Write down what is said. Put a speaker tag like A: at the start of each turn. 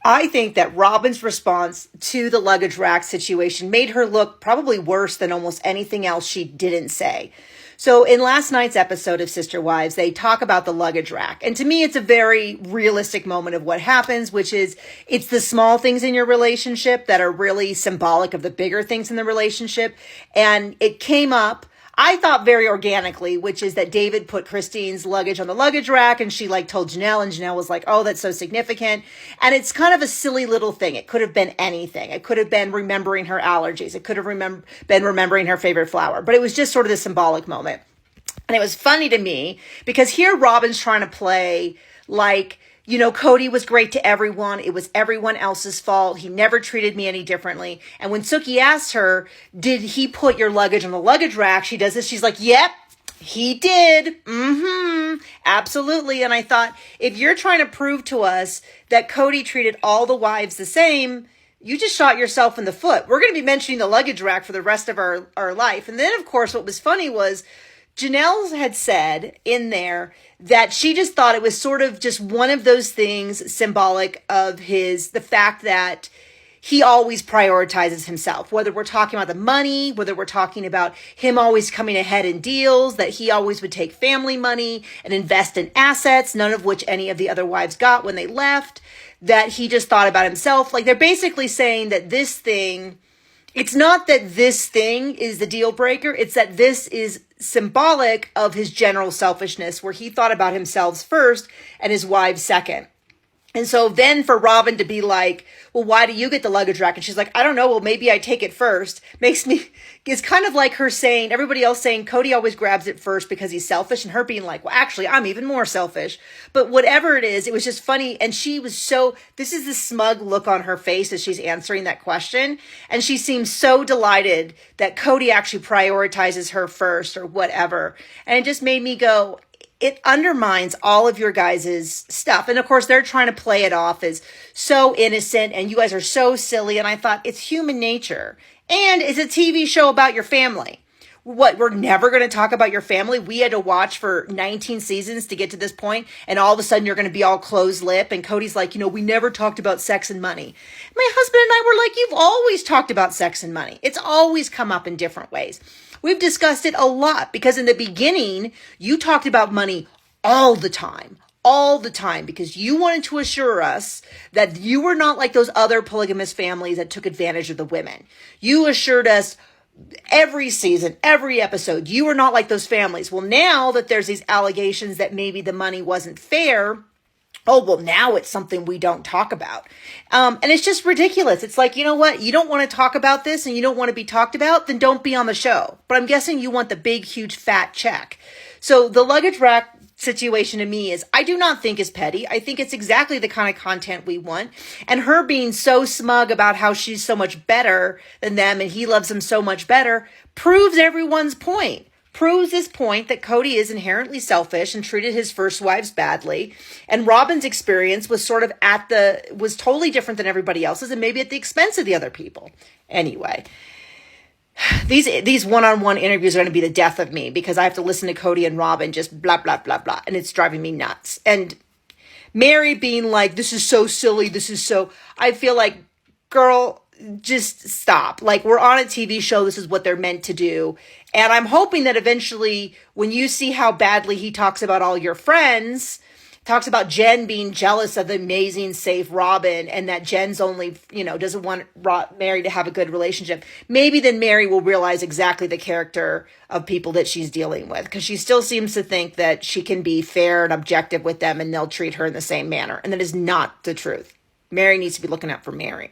A: I think that Robyn's response to the luggage rack situation made her look probably worse than almost anything else she didn't say. So in last night's episode of Sister Wives, they talk about the luggage rack. And to me, it's a very realistic moment of what happens, which is it's the small things in your relationship that are really symbolic of the bigger things in the relationship. And it came up, I thought very organically, which is that David put Christine's luggage on the luggage rack and she like told Janelle and Janelle was like, oh, that's so significant. And it's kind of a silly little thing. It could have been anything. It could have been remembering her allergies. It could have been remembering her favorite flower, but it was just sort of the symbolic moment. And it was funny to me because here Robyn's trying to play like, you know, Cody was great to everyone. It was everyone else's fault. He never treated me any differently. And when Sookie asked her, did he put your luggage on the luggage rack? She does this. She's like, yep, he did. Absolutely. And I thought, if you're trying to prove to us that Cody treated all the wives the same, you just shot yourself in the foot. We're going to be mentioning the luggage rack for the rest of our life. And then, of course, what was funny was Janelle had said in there that she just thought it was sort of just one of those things symbolic of the fact that he always prioritizes himself, whether we're talking about the money, whether we're talking about him always coming ahead in deals, that he always would take family money and invest in assets, none of which any of the other wives got when they left, that he just thought about himself. Like they're basically saying that this thing, it's not that this thing is the deal breaker. It's that this is symbolic of his general selfishness, where he thought about himself first and his wives second. And so then for Robyn to be like, well, why do you get the luggage rack? And she's like, I don't know. Well, maybe I take it first. It's kind of like her saying, everybody else saying Cody always grabs it first because he's selfish, and her being like, well, actually, I'm even more selfish. But whatever it is, it was just funny. And she was this is the smug look on her face as she's answering that question. And she seems so delighted that Cody actually prioritizes her first or whatever. And it just made me go, it undermines all of your guys' stuff. And of course, they're trying to play it off as so innocent and you guys are so silly. And I thought, it's human nature. And it's a TV show about your family. What, we're never going to talk about your family? We had to watch for 19 seasons to get to this point, and all of a sudden you're going to be all closed lip. And Cody's like, we never talked about sex and money. My husband and I were like, you've always talked about sex and money. It's always come up in different ways. We've discussed it a lot because in the beginning, you talked about money all the time, because you wanted to assure us that you were not like those other polygamous families that took advantage of the women. You assured us every season, every episode, you were not like those families. Well, now that there's these allegations that maybe the money wasn't fair, oh, well, now it's something we don't talk about. And it's just ridiculous. It's like, you know what? You don't want to talk about this and you don't want to be talked about, then don't be on the show. But I'm guessing you want the big, huge, fat check. So the luggage rack situation to me I do not think is petty. I think it's exactly the kind of content we want. And her being so smug about how she's so much better than them and he loves them so much better proves everyone's point. Proves this point that Cody is inherently selfish and treated his first wives badly. And Robyn's experience was sort of was totally different than everybody else's and maybe at the expense of the other people. Anyway, these one-on-one interviews are going to be the death of me because I have to listen to Cody and Robyn just blah, blah, blah, blah. And it's driving me nuts. And Mary being like, this is so silly. I feel like, girl, just stop. Like, we're on a TV show. This is what they're meant to do. And I'm hoping that eventually when you see how badly he talks about all your friends, talks about Jen being jealous of the amazing, safe Robyn, and that Jen's only, doesn't want Mary to have a good relationship. Maybe then Mary will realize exactly the character of people that she's dealing with, because she still seems to think that she can be fair and objective with them and they'll treat her in the same manner. And that is not the truth. Mary needs to be looking out for Mary.